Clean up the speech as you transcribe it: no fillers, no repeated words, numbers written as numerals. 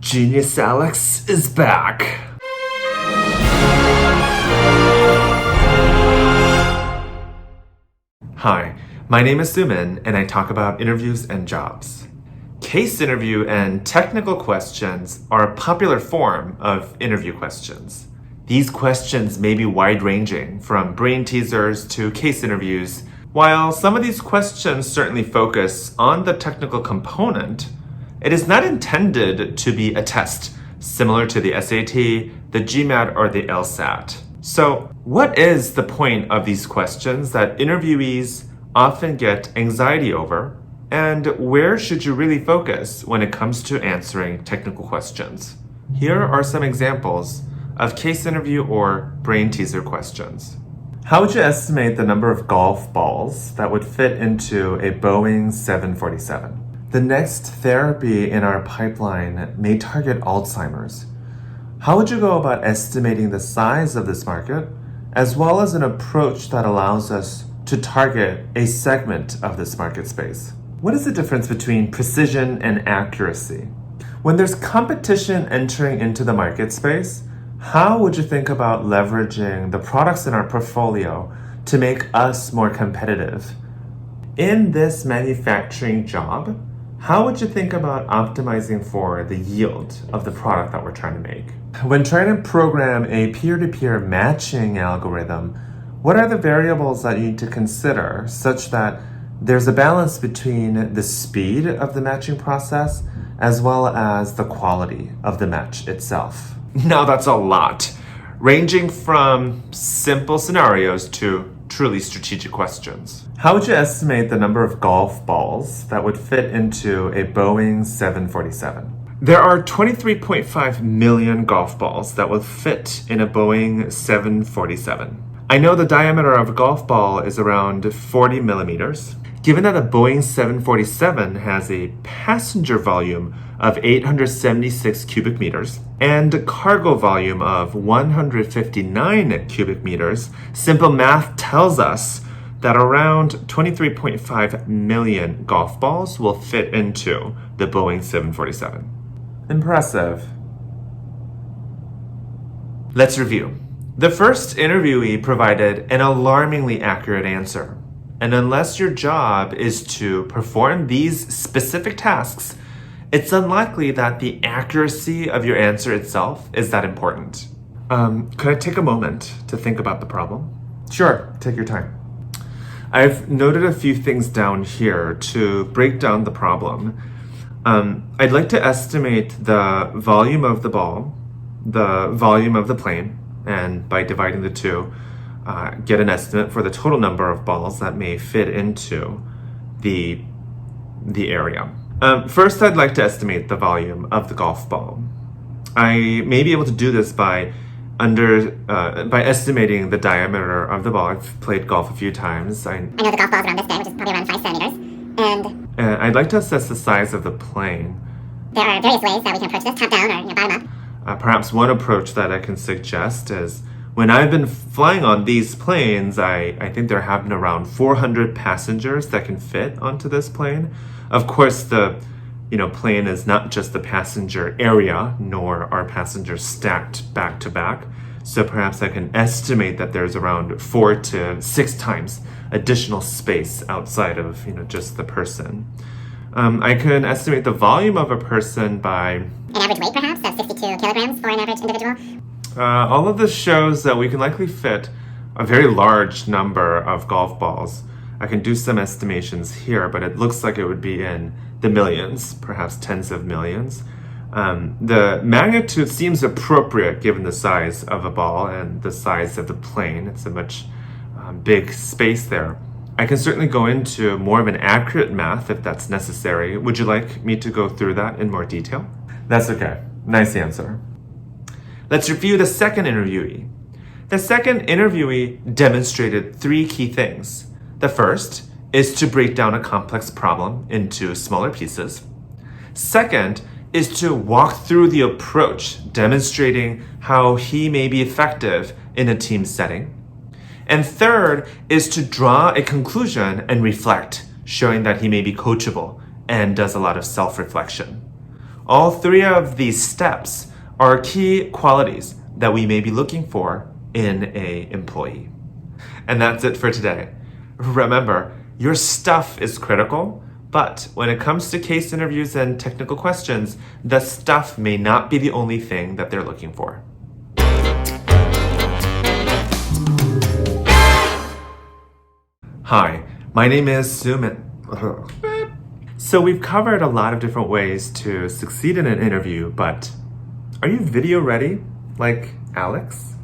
Genius Alex is back. Hi, my name is Sumin, and I talk about interviews and jobs. Case interview and technical questions are a popular form of interview questions. These questions may be wide-ranging, from brain teasers to case interviews. While some of these questions certainly focus on the technical component, it is not intended to be a test, similar to the SAT, the GMAT, or the LSAT. So, what is the point of these questions that interviewees often get anxiety over? And where should you really focus when it comes to answering technical questions? Here are some examples of case interview or brain teaser questions. How would you estimate the number of golf balls that would fit into a Boeing 747? The next therapy in our pipeline may target Alzheimer's. How would you go about estimating the size of this market, as well as an approach that allows us to target a segment of this market space? What is the difference between precision and accuracy? When there's competition entering into the market space, how would you think about leveraging the products in our portfolio to make us more competitive? In this manufacturing job, how would you think about optimizing for the yield of the product that we're trying to make? When trying to program a peer-to-peer matching algorithm, what are the variables that you need to consider such that there's a balance between the speed of the matching process as well as the quality of the match itself? Now that's a lot, ranging from simple scenarios to truly strategic questions. How would you estimate the number of golf balls that would fit into a Boeing 747? There are 23.5 million golf balls that will fit in a Boeing 747. I know the diameter of a golf ball is around 40 millimeters. Given that a Boeing 747 has a passenger volume of 876 cubic meters and a cargo volume of 159 cubic meters, simple math tells us that around 23.5 million golf balls will fit into the Boeing 747. Impressive. Let's review. The first interviewee provided an alarmingly accurate answer. And unless your job is to perform these specific tasks, it's unlikely that the accuracy of your answer itself is that important. Could I take a moment to think about the problem? Sure, take your time. I've noted a few things down here to break down the problem. I'd like to estimate the volume of the ball, the volume of the plane, and by dividing the two, get an estimate for the total number of balls that may fit into the area. First, I'd like to estimate the volume of the golf ball. I may be able to do this by estimating the diameter of the ball. I've played golf a few times. I know the golf ball is around this big, which is probably around 5 centimeters. And I'd like to assess the size of the plane. There are various ways that we can approach this, top down or bottom up. Perhaps one approach that I can suggest is when I've been flying on these planes, I think there have been around 400 passengers that can fit onto this plane. Of course, the plane is not just the passenger area, nor are passengers stacked back to back. So perhaps I can estimate that there's around 4 to 6 times additional space outside of just the person. I can estimate the volume of a person by an average weight, perhaps, of 62 kilograms for an average individual. All of this shows that we can likely fit a very large number of golf balls. I can do some estimations here, but it looks like it would be in the millions, perhaps tens of millions. The magnitude seems appropriate given the size of a ball and the size of the plane. It's a much big space there. I can certainly go into more of an accurate math if that's necessary. Would you like me to go through that in more detail? That's okay. Nice answer. Let's review the second interviewee. The second interviewee demonstrated 3 key things. The first is to break down a complex problem into smaller pieces. Second is to walk through the approach, demonstrating how he may be effective in a team setting. And third is to draw a conclusion and reflect, showing that he may be coachable and does a lot of self-reflection. All three of these steps are key qualities that we may be looking for in an employee. And that's it for today. Remember, your stuff is critical, but when it comes to case interviews and technical questions, the stuff may not be the only thing that they're looking for. Hi, my name is Suman. So we've covered a lot of different ways to succeed in an interview, but are you video ready, like Alex?